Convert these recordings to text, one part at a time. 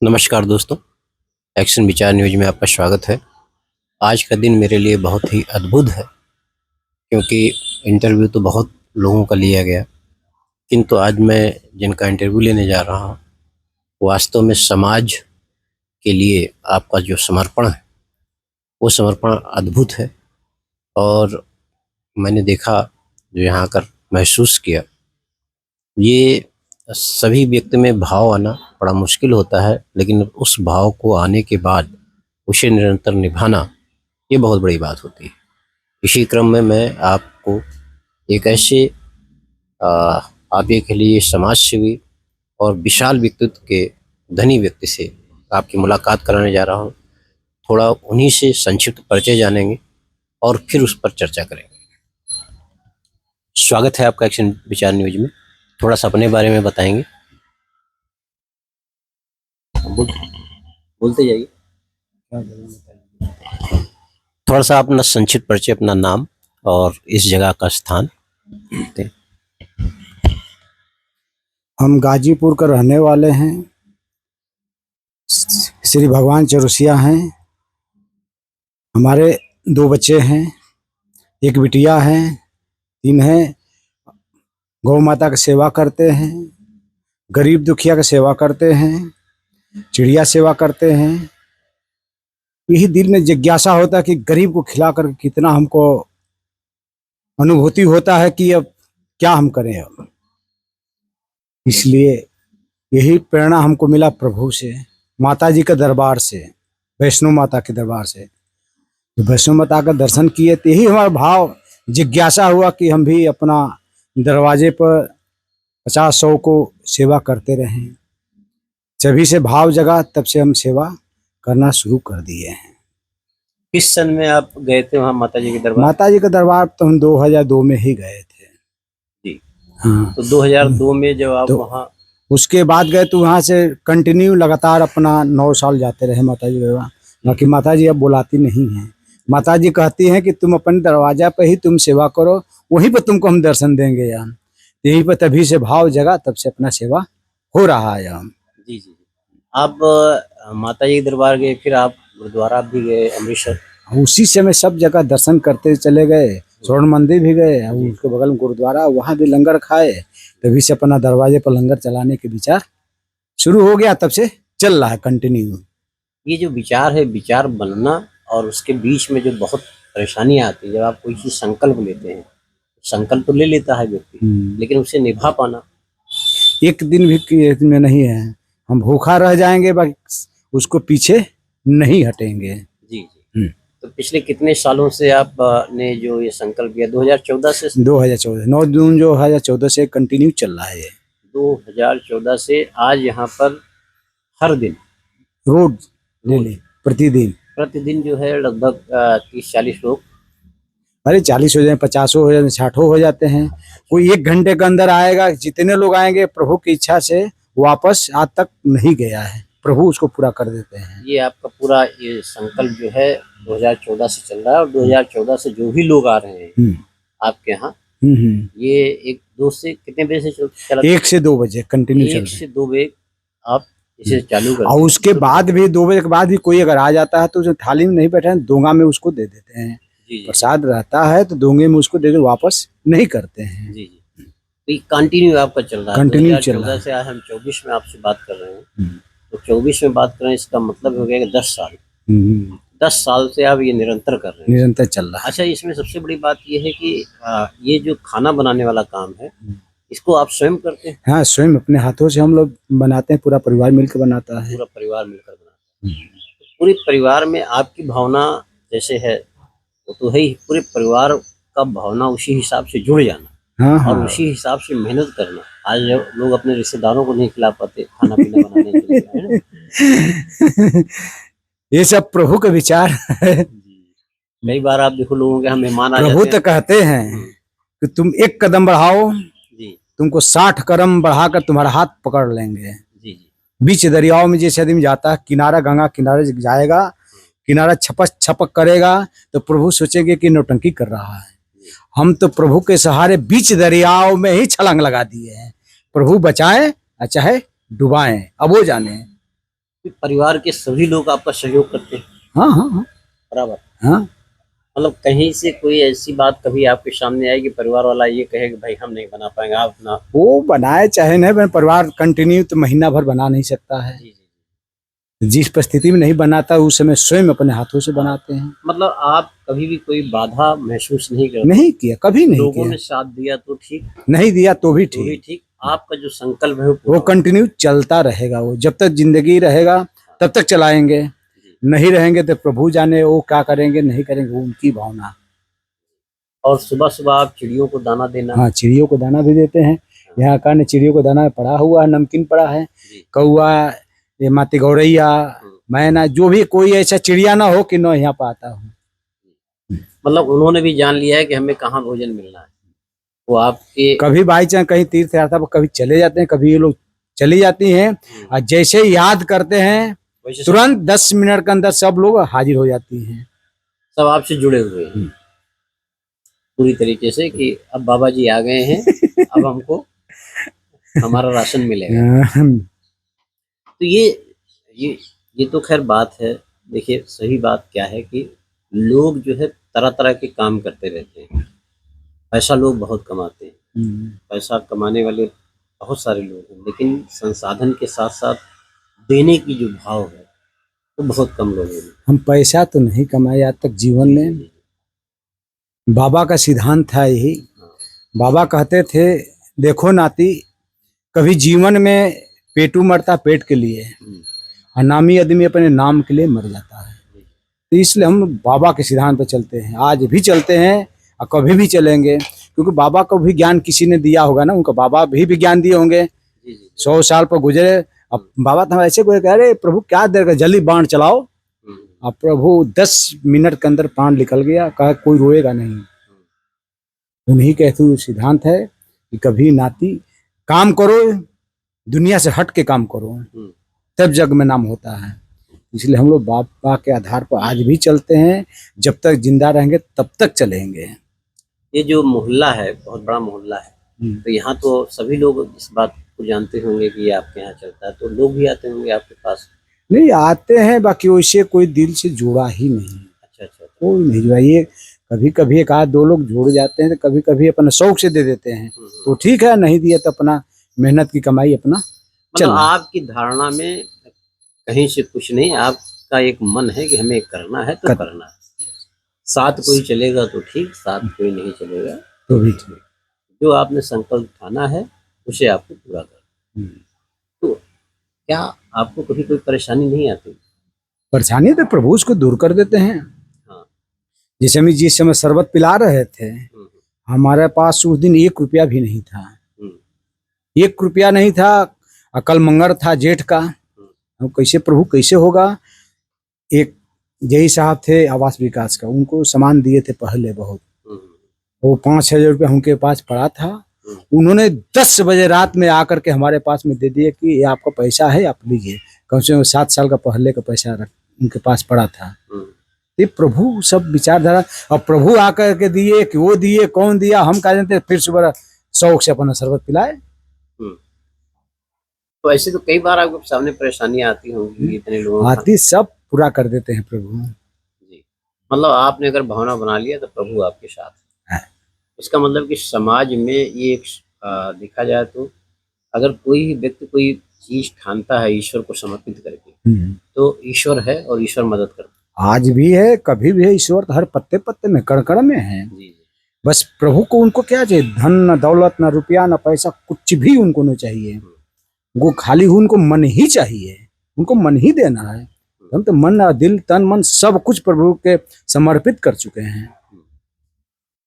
नमस्कार दोस्तों। एक्शन विचार न्यूज में आपका स्वागत है। आज का दिन मेरे लिए बहुत ही अद्भुत है, क्योंकि इंटरव्यू तो बहुत लोगों का लिया गया, किंतु आज मैं जिनका इंटरव्यू लेने जा रहा हूँ, वास्तव में समाज के लिए आपका जो समर्पण है, वो समर्पण अद्भुत है। और मैंने देखा, जो यहाँ आकर महसूस किया, ये सभी व्यक्ति में भाव आना बड़ा मुश्किल होता है, लेकिन उस भाव को आने के बाद उसे निरंतर निभाना, ये बहुत बड़ी बात होती है। इसी क्रम में मैं आपको एक ऐसे आ, आप ये कह लीजिए समाज सेवी और विशाल व्यक्तित्व के धनी व्यक्ति से आपकी मुलाकात कराने जा रहा हूँ। थोड़ा उन्हीं से संक्षिप्त परिचय जानेंगे और फिर उस पर चर्चा करेंगे। स्वागत है आपका एक्शन विचार न्यूज में। थोड़ा सा अपने बारे में बताएंगे। बोलते जाइए। थोड़ा सा अपना संक्षिप्त परिचय, अपना नाम और इस जगह का स्थान। हम गाजीपुर का रहने वाले हैं। श्री भगवान चौरसिया हैं। हमारे 2 बच्चे हैं, एक बिटिया है, 3 हैं। गौ माता की सेवा करते हैं, गरीब दुखिया की सेवा करते हैं, चिड़िया सेवा करते हैं। यही दिल में जिज्ञासा होता है कि गरीब को खिलाकर कितना हमको अनुभूति होता है कि अब क्या हम करें। अब इसलिए यही प्रेरणा हमको मिला प्रभु से, माता जी के दरबार से, वैष्णो माता के दरबार से। जब वैष्णो माता का दर्शन किए तो यही हमारा भाव जिज्ञासा हुआ कि हम भी अपना दरवाजे पर 50-100 को सेवा करते रहें। जभी से भाव जगा, तब से हम सेवा करना शुरू कर दिए हैं। किस सन में आप गए थे वहाँ माता जी के दरबार? माता जी का दरबार तो हम 2002 में ही गए थे जी। हाँ। तो 2002 में जब आप तो वहाँ, उसके बाद गए तो वहाँ से कंटिन्यू लगातार अपना 9 साल जाते रहे माता जी दरबार। बाकी माता जी अब बुलाती नहीं हैं। माता जी कहती हैं कि तुम अपने दरवाजा पर ही तुम सेवा करो, वहीं पर तुमको हम दर्शन देंगे। यार यहीं पर तभी से भाव जगा, तब से अपना सेवा हो रहा है। हम जी जी, आप माता जी के दरबार गए, फिर आप गुरुद्वारा भी गए अमृतसर। उसी समय सब जगह दर्शन करते चले गए। स्वर्ण मंदिर भी गए, उसके बगल में गुरुद्वारा, वहाँ भी लंगर खाए। तभी से अपना दरवाजे पर लंगर चलाने के विचार शुरू हो गया, तब से चल रहा है कंटिन्यू। ये जो विचार है, विचार बनना और उसके बीच में जो बहुत परेशानियां आती है, जब आप कोई चीज संकल्प लेते हैं, संकल्प तो ले लेता है व्यक्ति, लेकिन उसे निभा पाना एक दिन भी में नहीं है। हम भूखा रह जाएंगे, बस उसको पीछे नहीं हटेंगे। जी जी। तो पिछले कितने सालों से आप ने जो ये संकल्प किया? 2014 से? 2014 9 जून 2014 से कंटिन्यू चल रहा है ये। 2014 से आज यहाँ पर हर दिन रोज डेली प्रतिदिन जो है लगभग 30-40 लोग। अरे 40 हो जाए, 50 हो जाए, 60 हो जाते हैं। कोई 1 घंटे के अंदर आएगा। जितने लोग आएंगे प्रभु की इच्छा से वापस आज तक नहीं गया है, प्रभु उसको पूरा कर देते हैं। ये आपका पूरा ये संकल्प जो है 2014 से चल रहा है, और 2014 से जो भी लोग आ रहे हैं आपके यहाँ, ये 1-2 से कितने बजे से चला? 1 से 2 बजे कंटिन्यू चल रहा है। 1 से 2 बजे आप इसे चालू कर, और उसके बाद भी 2 बजे के बाद भी कोई अगर आ जाता है तो जो थाली में नहीं बैठा, दोंगा में उसको दे देते हैं। प्रसाद रहता है तो दोंगे में उसको दे दे, वापस नहीं करते हैं। जी जी। तो ये कंटिन्यू आपका चल रहा है। कंटिन्यू चल रहा है। से आज हम 24 में आपसे बात कर रहे हैं, तो 24 में बात कर रहे हैं, इसका मतलब हो गया कि 10 साल। 10 साल से आप ये निरंतर कर रहे हैं। निरंतर चल रहा है। अच्छा, इसमें सबसे बड़ी बात ये है कि ये जो खाना बनाने वाला काम है, इसको आप स्वयं करते हैं? हाँ, स्वयं अपने हाथों से हम लोग बनाते हैं। पूरा परिवार मिलकर बनाता है। पूरा परिवार मिलकर बनाता है। पूरे परिवार में आपकी भावना जैसे है, वो तो है ही। पूरे परिवार का भावना उसी हिसाब से जुड़ जाना, हाँ, और उसी हिसाब से मेहनत करना। आज लोग अपने रिश्तेदारों को नहीं खिला पाते खाना पीना बनाने के लिए, है ना? ये सब प्रभु का विचार है। कई बार आप देखो, लोगों के यहाँ मेहमान आ जाते हैं। प्रभु तो कहते हैं कि तुम 1 कदम बढ़ाओ, तुमको 60 कदम बढ़ाकर तुम्हारा हाथ पकड़ लेंगे। जी। बीच दरियाओं में जैसे आदमी जाता है, किनारा गंगा किनारे जाएगा, किनारा छपक छपक करेगा तो प्रभु सोचेंगे कि नौटंकी कर रहा है। हम तो प्रभु के सहारे बीच दरियाओं में ही छलांग लगा दिए हैं। प्रभु बचाएं चाहे डुबाएं, अब वो जाने। परिवार के सभी लोग आपका सहयोग करते हैं हाँ हाँ हाँ बराबर? हाँ। मतलब कहीं से कोई ऐसी बात कभी आपके सामने आई कि परिवार वाला ये कहे कि भाई हम नहीं बना पाएंगे, आप ना? वो बनाए चाहे नहीं बने, परिवार कंटिन्यू तो महीना भर बना नहीं सकता है। जी जी। जिस परिस्थिति में नहीं बनाता उस समय स्वयं अपने हाथों से बनाते हैं। मतलब आप कभी भी कोई बाधा महसूस नहीं करते? नहीं किया, कभी नहीं लोगों किया। ने साथ दिया तो ठीक, नहीं दिया तो भी तो भी ठीक। ठीक, आपका जो संकल्प है वो वो पूरा होगा। कंटिन्यू चलता रहेगा, वो जब तक जिंदगी रहेगा तब तक चलाएंगे। जी। नहीं रहेंगे तो प्रभु जाने वो क्या करेंगे नहीं करेंगे, वो उनकी भावना। और सुबह सुबह आप चिड़ियों को दाना देना? हाँ, चिड़ियों को दाना भी देते हैं। यहाँ का ने चिड़ियों को दाना पड़ा हुआ है, नमकीन पड़ा है। जी। कौआ, ये माती गौरैया, हम्म। मैना, जो भी कोई ऐसा चिड़िया ना हो कि न यहाँ पर आता हूँ। मतलब उन्होंने भी जान लिया है कि हमें कहाँ भोजन मिलना है, वो आपके। कभी बाई चांस कहीं तीर्थ यात्रा पर कभी चले जाते हैं, कभी ये लोग चली जाती हैं, और जैसे ही याद करते हैं वैसे तुरंत 10 मिनट के अंदर सब लोग हाजिर हो जाती हैं। सब आपसे जुड़े हुए हैं पूरी तरीके से कि अब बाबा जी आ गए हैं, अब हमको हमारा राशन मिलेगा। तो ये तो खैर बात है। देखिए सही बात क्या है कि लोग जो है तरह तरह के काम करते रहते हैं। पैसा लोग बहुत कमाते हैं, पैसा कमाने वाले बहुत सारे लोग हैं, लेकिन संसाधन के साथ साथ देने की जो भाव है वो बहुत कम लोगों में। हम पैसा तो नहीं कमाए आज तक जीवन में। बाबा का सिद्धांत था यही। बाबा कहते थे, देखो नाती, कभी जीवन में पेटू मरता पेट के लिए, और नामी आदमी अपने नाम के लिए मर जाता है। तो इसलिए हम बाबा के सिद्धांत पर चलते हैं, आज भी चलते हैं और कभी भी चलेंगे। क्योंकि बाबा को भी ज्ञान किसी ने दिया होगा ना, उनका बाबा भी ज्ञान दिए होंगे। 100 साल पर गुजरे, अब बाबा तो ऐसे कोई कह रहे प्रभु क्या देर का, जल्दी बाण चलाओ। अब प्रभु 10 मिनट के अंदर प्राण निकल गया, कहा कोई रोएगा नहीं। उन्हीं के सिद्धांत है कि कभी नाती काम करो, दुनिया से हट के काम करो, तब जग में नाम होता है। इसलिए हम लोग बाबा के आधार पर आज भी चलते हैं, जब तक जिंदा रहेंगे तब तक चलेंगे। ये जो मोहल्ला है बहुत बड़ा मोहल्ला है, तो यहाँ तो सभी लोग इस बात को जानते होंगे कि ये आपके यहाँ चलता है, तो लोग भी आते होंगे आपके पास? नहीं आते हैं, बाकी वैसे कोई दिल से जुड़ा ही नहीं। अच्छा। कोई नहीं जुड़ा। ये कभी कभी एक आध दो लोग जुड़ जाते हैं, तो कभी कभी अपना शौक से दे देते हैं, तो ठीक है, नहीं दिया तो अपना मेहनत की कमाई अपना मतलब आपकी धारणा में कहीं से कुछ नहीं, आपका एक मन है कि हमें करना है तो करना है। साथ कोई चलेगा तो ठीक, साथ कोई नहीं चलेगा तो भी ठीक। जो आपने संकल्प ठाना है उसे आपको पूरा करना। तो क्या आपको कभी कोई परेशानी नहीं आती? परेशानी तो प्रभु उसको दूर कर देते हैं। हाँ। जैसे हम जिस समय शरबत पिला रहे थे, हमारे पास उस दिन 1 रुपया भी नहीं था। 1 रुपया नहीं था। कल मंगर था जेठ का, हम कैसे प्रभु कैसे होगा। एक जय साहब थे आवास विकास का, उनको सामान दिए थे पहले बहुत, वो 5,000 रुपया उनके पास पड़ा था। उन्होंने 10 बजे रात में आकर के हमारे पास में दे दिए कि ये आपका पैसा है, आप लीजिए। कम से कम 7 साल का पहले का पैसा उनके पास पड़ा था। ये प्रभु सब विचारधारा, और प्रभु आकर के दिए कि वो दिए, कौन दिया हम कह जानते। फिर सुबह शौक से अपना शरबत पिलाए। तो ऐसे तो कई बार आपके सामने परेशानियां आती होंगी, इतने लोगों आती, सब पूरा कर देते हैं प्रभु जी। मतलब आपने अगर भावना बना लिया तो प्रभु आपके साथ है। इसका मतलब कि समाज में ये एक देखा जाए तो अगर कोई व्यक्ति कोई चीज ठानता है ईश्वर को समर्पित करके, तो ईश्वर है और ईश्वर मदद करता है। आज भी है, कभी भी है। ईश्वर तो हर पत्ते पत्ते में, कण कण में है। बस प्रभु को उनको क्या चाहिए, धन न दौलत न रुपया न पैसा, कुछ भी उनको नहीं चाहिए। वो खाली उनको मन ही चाहिए, उनको मन ही देना है। हम तो मन और दिल, तन मन सब कुछ प्रभु के समर्पित कर चुके हैं।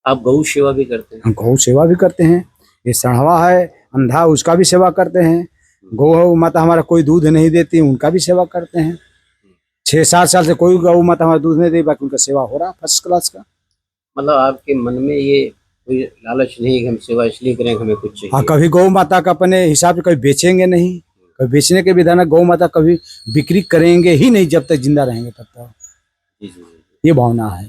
आप गौ सेवा भी करते हैं? हम गौ सेवा भी करते हैं। ये सढ़वा है अंधा, उसका भी सेवा करते हैं। गौ माता हमारा कोई दूध नहीं देती, उनका भी सेवा करते हैं। 6-7 साल से कोई गौ माता हमारा दूध नहीं दे, बाकी उनका सेवा हो रहा है फर्स्ट क्लास का। मतलब आपके मन में ये कोई लालच नहीं कि हम सेवा इसलिए करें, हमें कुछ चाहिए? हाँ, कभी गौ माता का अपने हिसाब से कभी बेचेंगे नहीं, कभी बेचने के विधान है। गौ माता कभी बिक्री करेंगे ही नहीं जब तक जिंदा रहेंगे तब तक। ये भावना है।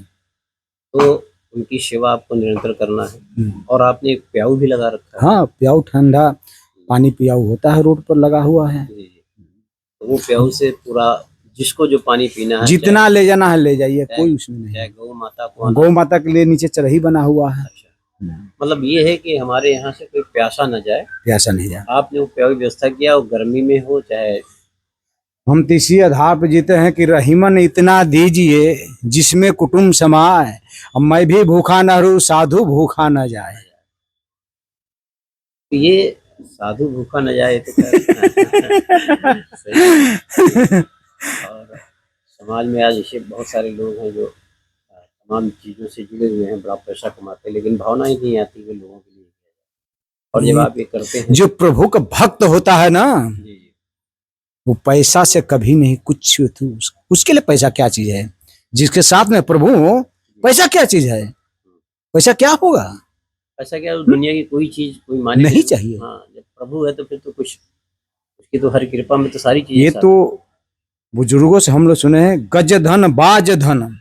तो उनकी सेवा आपको निरंतर करना है। और आपने एक प्याऊ भी लगा रखा है? हाँ, प्याऊ ठंडा पानी प्याऊ होता है, रोड पर लगा हुआ है। तो वो प्याऊ से पूरा जिसको जो पानी पीना है, जितना ले जाना है ले जाइए, कोई उसमें नहीं। चाहे गौ माता को गौ माता के लिए नीचे चरही बना हुआ है। मतलब ये है कि हमारे यहाँ से कोई प्यासा न जाए, प्यासा नहीं जाए। आपने वो प्याऊ की व्यवस्था किया, वो गर्मी में हो चाहे। हम तो इसी आधार पर जीते हैं कि रहीमन इतना दीजिए जिसमें कुटुंब समाए, अब मैं भी भूखा न रहूं, साधु भूखा न जाए। तो ये साधु भूखा न जाए तो सही। और समाज में आज ऐसे बहुत सारे लोग हैं जो तमाम चीजों से जुड़े हुए हैं, बड़ा पैसा कमाते हैं, लेकिन भावना ही नहीं आती कि लोगों के लिए। और जब आप ये करते हैं, जो प्रभु का भक्त होता है ना, वो पैसा से कभी नहीं कुछ, उसके लिए पैसा क्या चीज है? जिसके साथ में प्रभु हो, पैसा क्या चीज है? पैसा क्या होगा? पैसा क्या, दुनिया की कोई चीज कोई माने नहीं चाहिए। हाँ, जब प्रभु है तो फिर तो कुछ, उसकी तो हर कृपा में तो सारी चीजें। ये तो बुजुर्गों से हम लोग सुने हैं, गज धन बाज धन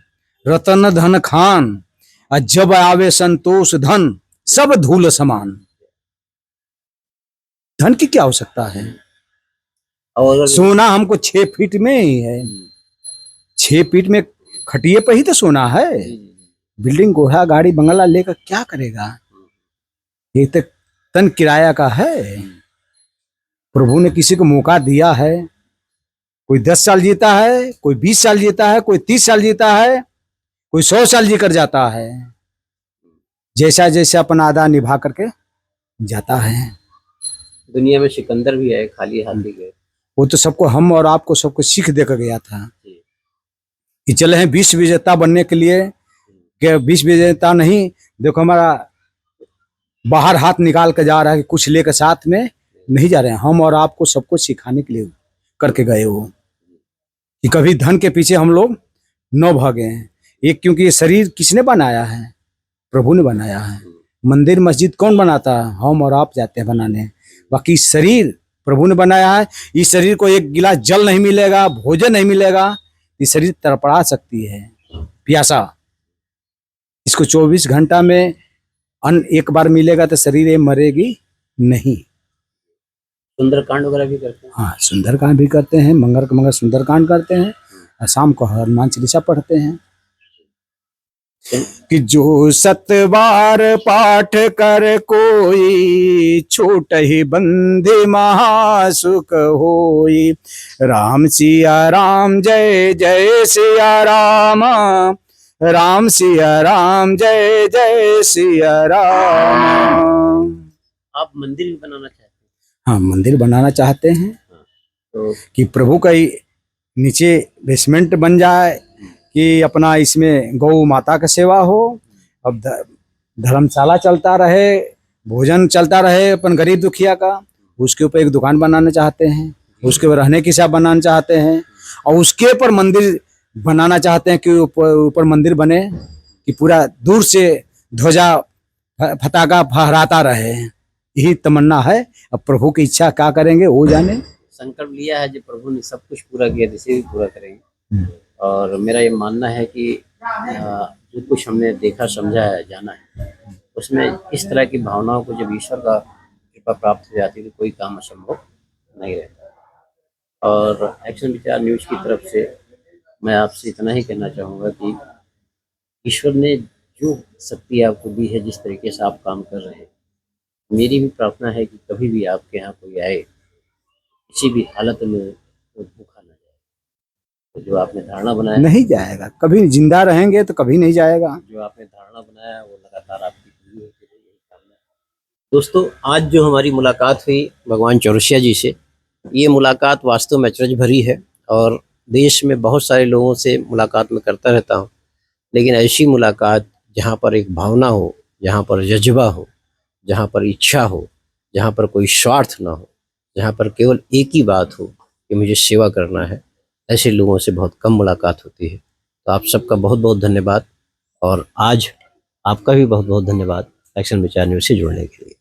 रतन धन खान, और जब आवे संतोष धन सब धूल समान। धन की क्या आवश्यकता है? और सोना हमको 6 फीट में ही है, 6 फीट में खटिए पे ही तो सोना है। बिल्डिंग घोड़ा गाड़ी बंगला लेकर क्या करेगा? ये तो तन किराया का है। प्रभु ने किसी को मौका दिया है, कोई 10 साल जीता है, कोई 20 साल जीता है, कोई 30 साल जीता है, कोई 100 साल जी कर जाता है। जैसा जैसा अपना अदा निभा करके जाता है। दुनिया में सिकंदर भी है, खाली हाथ ही गए। वो तो सबको, हम और आपको सबको सीख देकर गया था कि चले हैं विश्व विजेता बनने के लिए। कि विश्व विजेता नहीं, देखो हमारा बाहर हाथ निकाल के जा रहा है कि कुछ लेकर साथ में नहीं जा रहे हैं। हम और आपको सबको सिखाने के लिए करके गए वो, कि कभी धन के पीछे हम लोग न भागे। एक, क्योंकि ये शरीर किसने बनाया है? प्रभु ने बनाया है। मंदिर मस्जिद कौन बनाता है? हम और आप जाते हैं बनाने। बाकी शरीर प्रभु ने बनाया है। इस शरीर को एक गिलास जल नहीं मिलेगा, भोजन नहीं मिलेगा, ये शरीर तड़पड़ा सकती है प्यासा। इसको 24 घंटा में अन्न एक बार मिलेगा तो शरीर ये मरेगी नहीं। सुंदरकांड वगैरह भी करते हैं। हाँ, सुंदरकांड भी करते हैं, मंगल सुंदरकांड करते हैं, और शाम को हनुमान चालीसा पढ़ते हैं। कि जो 7 बार पाठ कर कोई, छूट ही बंदी महासुख होई। राम सिया राम जय जय सिया राम, राम सिया राम जय जय सिया राम। आप मंदिर भी बनाना चाहते हैं? हाँ, मंदिर बनाना चाहते हैं। तो कि प्रभु का नीचे बेसमेंट बन जाए, कि अपना इसमें गौ माता का सेवा हो, अब धर्मशाला चलता रहे, भोजन चलता रहे अपन गरीब दुखिया का। उसके ऊपर एक दुकान बनाना चाहते हैं, उसके ऊपर रहने की हिसाब बनाना चाहते हैं, और उसके ऊपर मंदिर बनाना चाहते हैं कि ऊपर मंदिर बने, कि पूरा दूर से ध्वजा पताका फहराता रहे। यही तमन्ना है। अब प्रभु की इच्छा क्या करेंगे वो जाने। संकल्प लिया है, जो प्रभु ने सब कुछ पूरा किया, इसे भी पूरा करेंगे। और मेरा ये मानना है कि जो कुछ हमने देखा, समझा है, जाना है, उसमें इस तरह की भावनाओं को जब ईश्वर का कृपा प्राप्त हो जाती है तो कोई काम असंभव नहीं रहता। और एक्शन विचार न्यूज़ की तरफ से मैं आपसे इतना ही कहना चाहूँगा कि ईश्वर ने जो शक्ति आपको दी है, जिस तरीके से आप काम कर रहे हैं, मेरी भी प्रार्थना है कि कभी भी आपके यहाँ कोई आए, किसी भी हालत में वो भूखा न जाए। तो जो आपने धारणा बनाया नहीं जाएगा, कभी जिंदा रहेंगे तो कभी नहीं जाएगा। जो आपने धारणा बनाया है वो लगातार आपकी पूरी होती रही, यही कामना है। दोस्तों, आज जो हमारी मुलाकात हुई भगवान चौरसिया जी से, ये मुलाकात वास्तव में अचरज भरी है। और देश में बहुत सारे लोगों से मुलाकात में करता रहता हूँ, लेकिन ऐसी मुलाकात जहाँ पर एक भावना हो, जहाँ पर जज्बा हो, जहाँ पर इच्छा हो, जहाँ पर कोई स्वार्थ ना हो, जहाँ पर केवल एक ही बात हो कि मुझे सेवा करना है, ऐसे लोगों से बहुत कम मुलाकात होती है। तो आप सबका बहुत बहुत धन्यवाद, और आज आपका भी बहुत बहुत धन्यवाद एक्शन विचार न्यूज़ से जुड़ने के लिए।